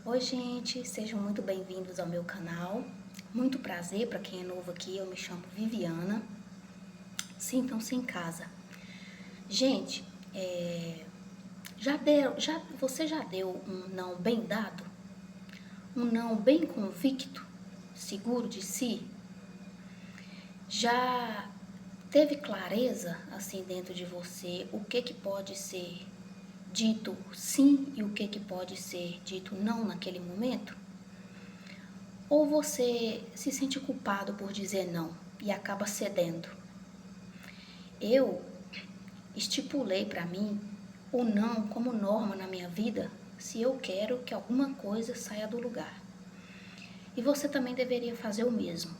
Oi, gente, sejam muito bem-vindos ao meu canal. Muito prazer para quem é novo aqui, eu me chamo Viviana. Sintam-se em casa. Gente, você já deu um não bem dado? Um não bem convicto, seguro de si? Já teve clareza assim dentro de você o que pode ser dito sim e o que pode ser dito não naquele momento? Ou você se sente culpado por dizer não e acaba cedendo? Eu estipulei para mim o não como norma na minha vida se eu quero que alguma coisa saia do lugar. E você também deveria fazer o mesmo,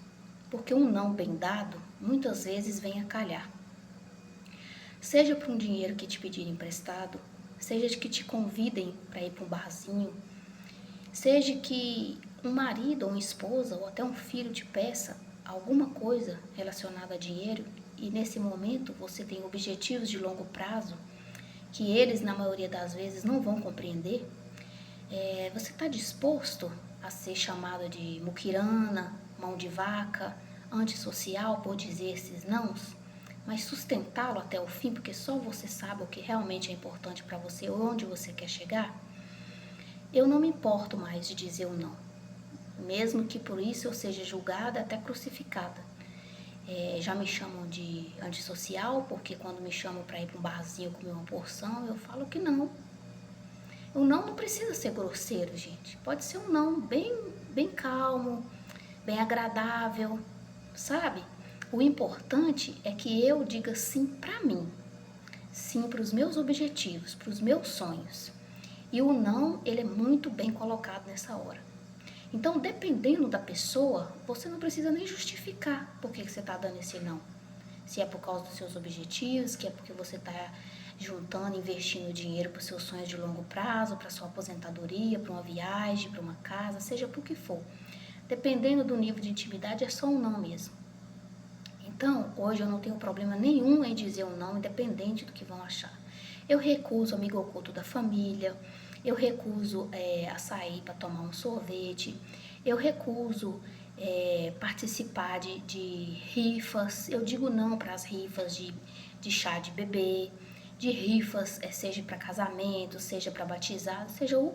porque um não bem dado muitas vezes vem a calhar. Seja para um dinheiro que te pedirem emprestado, seja de que te convidem para ir para um barzinho, seja que um marido ou uma esposa ou até um filho te peça alguma coisa relacionada a dinheiro e nesse momento você tem objetivos de longo prazo que eles, na maioria das vezes, não vão compreender, você está disposto a ser chamado de muquirana, mão de vaca, antissocial por dizer esses nãos, mas sustentá-lo até o fim, porque só você sabe o que realmente é importante para você, onde você quer chegar? Eu não me importo mais de dizer o não, mesmo que por isso eu seja julgada até crucificada. Já me chamam de antissocial, porque quando me chamam para ir para um barzinho comer uma porção, eu falo que não. O não precisa ser grosseiro, gente. Pode ser um não bem calmo, bem agradável, sabe? O importante é que eu diga sim para mim, sim para os meus objetivos, para os meus sonhos. E o não, ele é muito bem colocado nessa hora. Então, dependendo da pessoa, você não precisa nem justificar por que você está dando esse não. Se é por causa dos seus objetivos, que é porque você está juntando, investindo dinheiro para os seus sonhos de longo prazo, para sua aposentadoria, para uma viagem, para uma casa, seja por que for. Dependendo do nível de intimidade, é só um não mesmo. Então, hoje eu não tenho problema nenhum em dizer um não, independente do que vão achar. Eu recuso amigo oculto da família, eu recuso a sair para tomar um sorvete, eu recuso participar de rifas, eu digo não para as rifas de chá de bebê, de rifas, seja para casamento, seja para batizado, seja o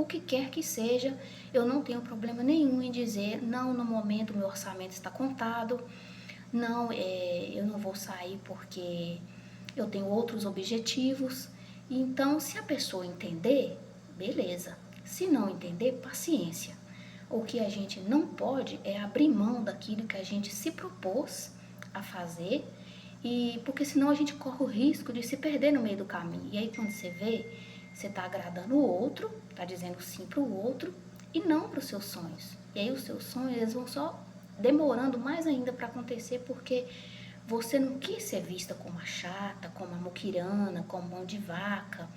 que quer que seja, eu não tenho problema nenhum em dizer não, no momento meu orçamento está contado, não, eu não vou sair porque eu tenho outros objetivos. Então, se a pessoa entender, beleza. Se não entender, paciência. O que a gente não pode é abrir mão daquilo que a gente se propôs a fazer, e porque senão a gente corre o risco de se perder no meio do caminho. E aí quando você vê, você está agradando o outro, está dizendo sim para o outro e não para os seus sonhos. E aí os seus sonhos eles vão só demorando mais ainda para acontecer porque você não quis ser vista como a chata, como a muquirana, como mão de vaca,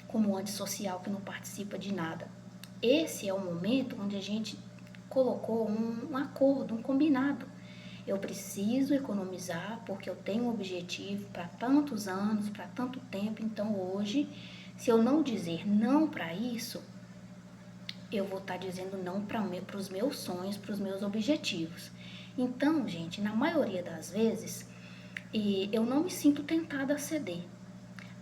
como antissocial que não participa de nada. Esse é o momento onde a gente colocou um acordo, um combinado. Eu preciso economizar porque eu tenho um objetivo para tantos anos, para tanto tempo. Então hoje, se eu não dizer não para isso, eu vou estar dizendo não para os meus sonhos, para os meus objetivos. Então, gente, na maioria das vezes, eu não me sinto tentada a ceder.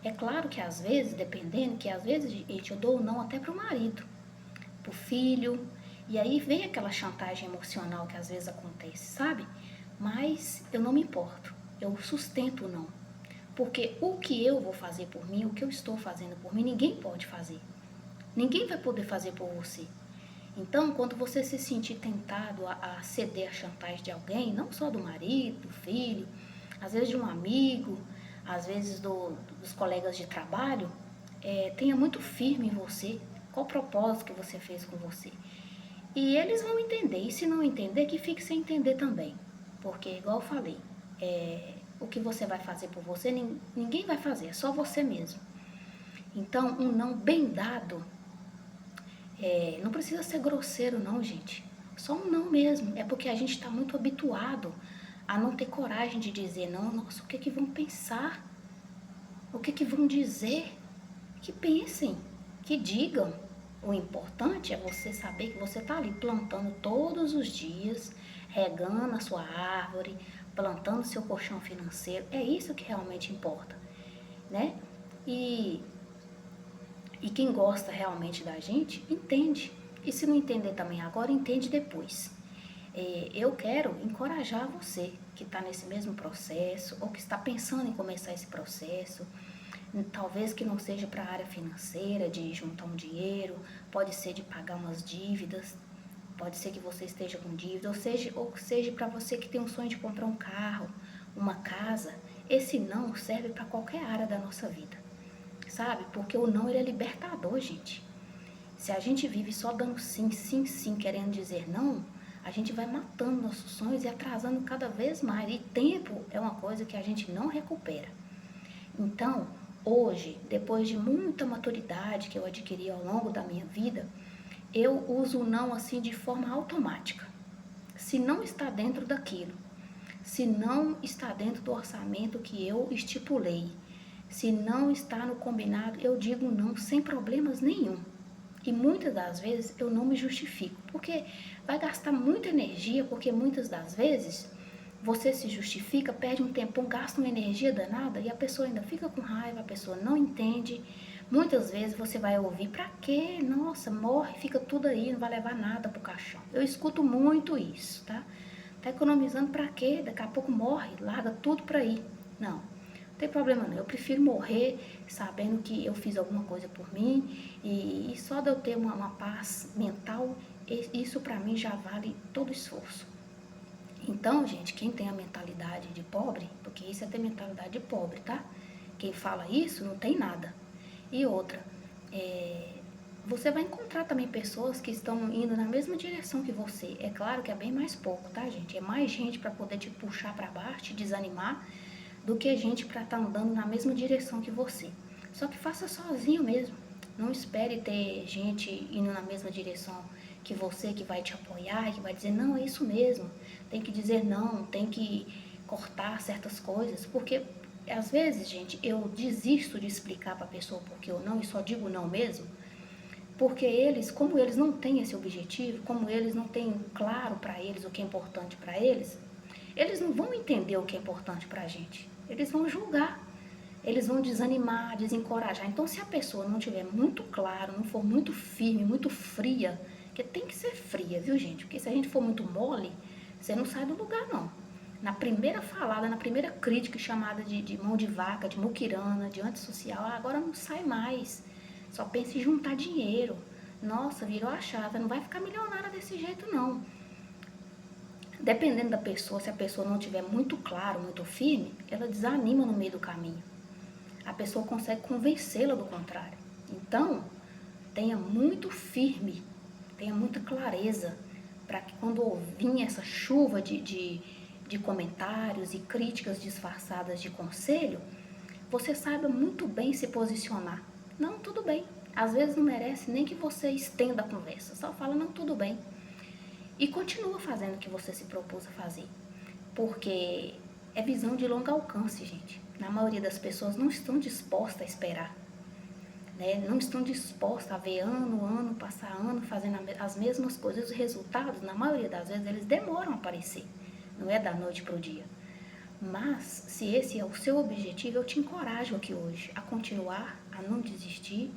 É claro que às vezes, dependendo, que às vezes, gente, eu dou não até para o marido, para o filho, e aí vem aquela chantagem emocional que às vezes acontece, sabe? Mas eu não me importo, eu sustento o não. Porque o que eu vou fazer por mim, o que eu estou fazendo por mim, ninguém pode fazer. Ninguém vai poder fazer por você. Então, quando você se sentir tentado a ceder à chantagem de alguém, não só do marido, do filho, às vezes de um amigo, às vezes dos colegas de trabalho, tenha muito firme em você qual o propósito que você fez com você. E eles vão entender, e se não entender, que fique sem entender também. Porque, igual eu falei, o que você vai fazer por você, ninguém vai fazer, é só você mesmo. Então, um não bem dado não precisa ser grosseiro não, gente. Só um não mesmo. É porque a gente está muito habituado a não ter coragem de dizer não. Nossa, o que é que vão pensar? O que é que vão dizer? Que pensem, que digam. O importante é você saber que você está ali plantando todos os dias, regando a sua árvore, plantando seu colchão financeiro. É isso que realmente importa, né? E, e quem gosta realmente da gente, entende. E se não entender também agora, entende depois. Eu quero encorajar você que está nesse mesmo processo ou que está pensando em começar esse processo, talvez que não seja para a área financeira, de juntar um dinheiro, pode ser de pagar umas dívidas, pode ser que você esteja com dívida, ou seja para você que tem um sonho de comprar um carro, uma casa. Esse não serve para qualquer área da nossa vida, sabe? Porque o não, ele é libertador, gente. Se a gente vive só dando sim, sim, sim, querendo dizer não, a gente vai matando nossos sonhos e atrasando cada vez mais. E tempo é uma coisa que a gente não recupera. Então, hoje, depois de muita maturidade que eu adquiri ao longo da minha vida, eu uso o não assim de forma automática. Se não está dentro daquilo, se não está dentro do orçamento que eu estipulei, se não está no combinado, eu digo não sem problemas nenhum. E muitas das vezes eu não me justifico, porque vai gastar muita energia, porque muitas das vezes você se justifica, perde um tempão, gasta uma energia danada e a pessoa ainda fica com raiva, a pessoa não entende. Muitas vezes você vai ouvir, pra quê? Nossa, morre, fica tudo aí, não vai levar nada pro caixão. Eu escuto muito isso, tá? Tá economizando pra quê? Daqui a pouco morre, larga tudo pra ir. Não tem problema não, eu prefiro morrer sabendo que eu fiz alguma coisa por mim e só de eu ter uma paz mental, isso pra mim já vale todo o esforço. Então, gente, quem tem a mentalidade de pobre, porque isso é ter mentalidade de pobre, tá? Quem fala isso não tem nada. E outra, você vai encontrar também pessoas que estão indo na mesma direção que você. É claro que é bem mais pouco, tá, gente? É mais gente para poder te puxar para baixo, te desanimar, do que gente para estar andando na mesma direção que você. Só que faça sozinho mesmo. Não espere ter gente indo na mesma direção que você, que vai te apoiar, que vai dizer, não, é isso mesmo. Tem que dizer não, tem que cortar certas coisas. Porque, às vezes, gente, eu desisto de explicar para a pessoa porque eu não e só digo não mesmo. Porque eles, como eles não têm esse objetivo, como eles não têm claro para eles o que é importante para eles não vão entender o que é importante para a gente. Eles vão julgar, eles vão desanimar, desencorajar. Então, se a pessoa não tiver muito claro, não for muito firme, muito fria, que tem que ser fria, viu, gente? Porque se a gente for muito mole, você não sai do lugar, não. Na primeira falada, na primeira crítica chamada de mão de vaca, de muquirana, de antissocial, agora não sai mais. Só pensa em juntar dinheiro. Nossa, virou a chave, não vai ficar milionária desse jeito, não. Dependendo da pessoa, se a pessoa não tiver muito claro, muito firme, ela desanima no meio do caminho. A pessoa consegue convencê-la do contrário. Então, tenha muito firme, tenha muita clareza, para que quando vir essa chuva de comentários e críticas disfarçadas de conselho, você saiba muito bem se posicionar. Não, tudo bem. Às vezes não merece nem que você estenda a conversa. Só fala, não, tudo bem. E continua fazendo o que você se propôs a fazer. Porque é visão de longo alcance, gente. Na maioria das pessoas não estão dispostas a esperar. Né? Não estão dispostas a ver ano, passar ano, fazendo as mesmas coisas. Os resultados, na maioria das vezes, eles demoram a aparecer. Não é da noite para o dia. Mas, se esse é o seu objetivo, eu te encorajo aqui hoje a continuar, a não desistir,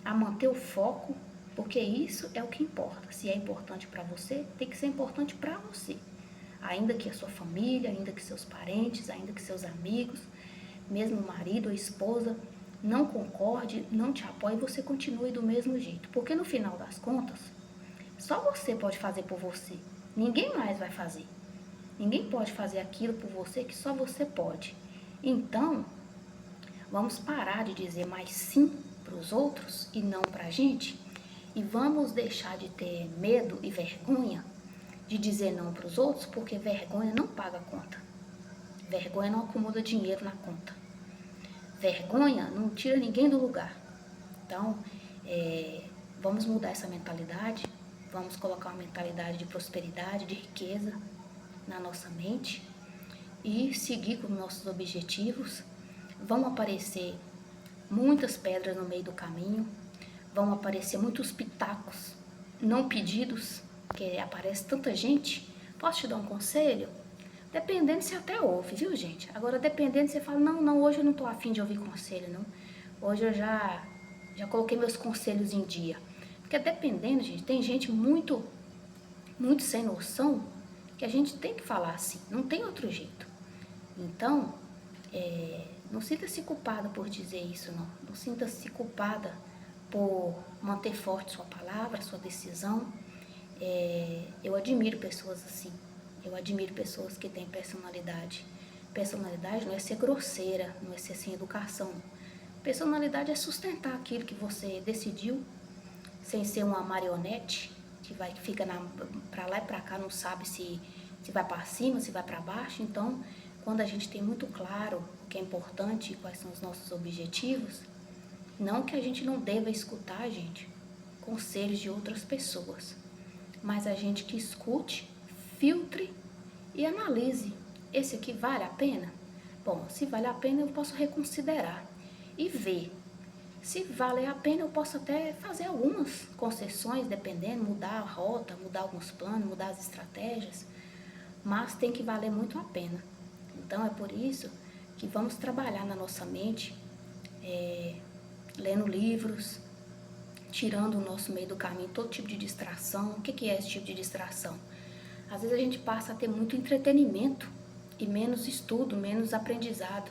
a manter o foco, porque isso é o que importa. Se é importante para você, tem que ser importante para você. Ainda que a sua família, ainda que seus parentes, ainda que seus amigos, mesmo o marido ou esposa, não concorde, não te apoie, você continue do mesmo jeito. Porque no final das contas, só você pode fazer por você. Ninguém mais vai fazer. Ninguém pode fazer aquilo por você que só você pode. Então, vamos parar de dizer mais sim para os outros e não para a gente. E vamos deixar de ter medo e vergonha de dizer não para os outros, porque vergonha não paga conta. Vergonha não acumula dinheiro na conta. Vergonha não tira ninguém do lugar. Então, vamos mudar essa mentalidade, vamos colocar uma mentalidade de prosperidade, de riqueza na nossa mente e seguir com nossos objetivos. Vão aparecer muitas pedras no meio do caminho, vão aparecer muitos pitacos não pedidos, porque aparece tanta gente. Posso te dar um conselho? Dependendo, você até ouve, viu, gente? Agora, dependendo, você fala, não, hoje eu não tô afim de ouvir conselho, não. Hoje eu já coloquei meus conselhos em dia. Porque dependendo, gente, tem gente muito sem noção que a gente tem que falar assim, não tem outro jeito. Então, não sinta-se culpada por dizer isso, não. Não sinta-se culpada por manter forte sua palavra, sua decisão. Eu admiro pessoas assim. Eu admiro pessoas que têm personalidade. Personalidade não é ser grosseira, não é ser sem educação. Personalidade é sustentar aquilo que você decidiu, sem ser uma marionete que fica para lá e para cá, não sabe se vai para cima, se vai para baixo. Então, quando a gente tem muito claro o que é importante e quais são os nossos objetivos, não que a gente não deva escutar, gente, conselhos de outras pessoas, mas a gente que escute, filtre e analise. Esse aqui vale a pena? Bom, se vale a pena eu posso reconsiderar e ver. Se vale a pena eu posso até fazer algumas concessões, dependendo, mudar a rota, mudar alguns planos, mudar as estratégias, mas tem que valer muito a pena. Então é por isso que vamos trabalhar na nossa mente, lendo livros, tirando o nosso meio do caminho todo tipo de distração. O que é esse tipo de distração? Às vezes a gente passa a ter muito entretenimento e menos estudo, menos aprendizado.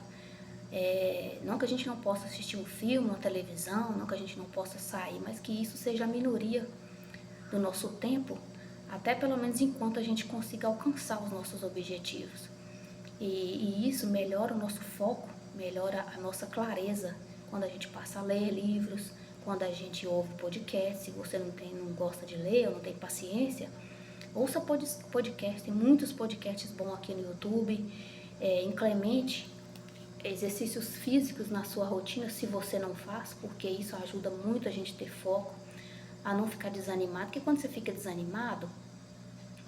Não que a gente não possa assistir um filme, uma televisão, não que a gente não possa sair, mas que isso seja a minoria do nosso tempo, até pelo menos enquanto a gente consiga alcançar os nossos objetivos. E isso melhora o nosso foco, melhora a nossa clareza quando a gente passa a ler livros, quando a gente ouve podcast. Se você não gosta de ler ou não tem paciência, ouça podcast. Tem muitos podcasts bons aqui no YouTube. Inclemente exercícios físicos na sua rotina, se você não faz, porque isso ajuda muito a gente ter foco, a não ficar desanimado, porque quando você fica desanimado,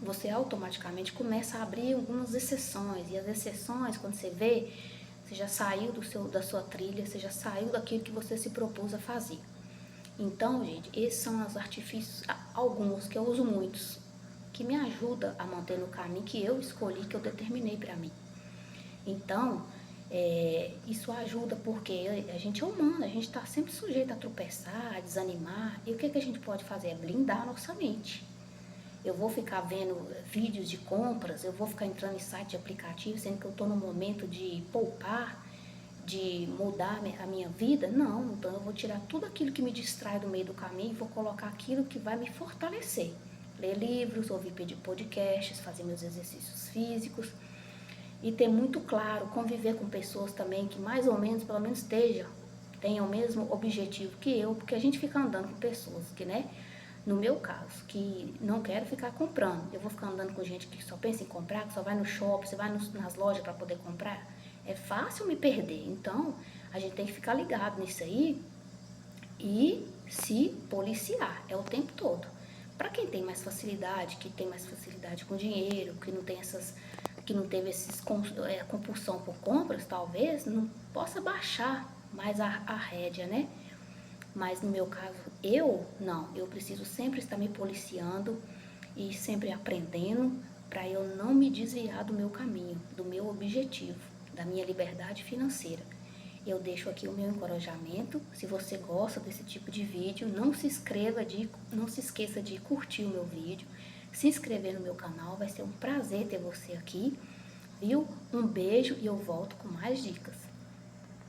você automaticamente começa a abrir algumas exceções, e as exceções, quando você vê, você já saiu da sua trilha, você já saiu daquilo que você se propôs a fazer. Então, gente, esses são os artifícios, alguns que eu uso muitos, que me ajudam a manter no caminho que eu escolhi, que eu determinei para mim. Então, isso ajuda porque a gente é humano, a gente está sempre sujeito a tropeçar, a desanimar. E o que a gente pode fazer? É blindar a nossa mente. Eu vou ficar vendo vídeos de compras, eu vou ficar entrando em site de aplicativo, sendo que eu estou no momento de poupar, de mudar a minha vida? Não, então eu vou tirar tudo aquilo que me distrai do meio do caminho e vou colocar aquilo que vai me fortalecer. Ler livros, ouvir podcasts, fazer meus exercícios físicos. E ter muito claro, conviver com pessoas também que mais ou menos, pelo menos tenham o mesmo objetivo que eu, porque a gente fica andando com pessoas que, né, no meu caso, que não quero ficar comprando. Eu vou ficar andando com gente que só pensa em comprar, que só vai no shopping, você vai nas lojas para poder comprar. É fácil me perder. Então, a gente tem que ficar ligado nisso aí e se policiar, o tempo todo. Para quem tem mais facilidade, que tem mais facilidade com dinheiro, que não teve compulsão por compras, talvez não possa baixar mais a rédea, né? Mas no meu caso, eu preciso sempre estar me policiando e sempre aprendendo para eu não me desviar do meu caminho, do meu objetivo, da minha liberdade financeira. Eu deixo aqui o meu encorajamento. Se você gosta desse tipo de vídeo, não se esqueça de curtir o meu vídeo, se inscrever no meu canal. Vai ser um prazer ter você aqui, viu? Um beijo e eu volto com mais dicas.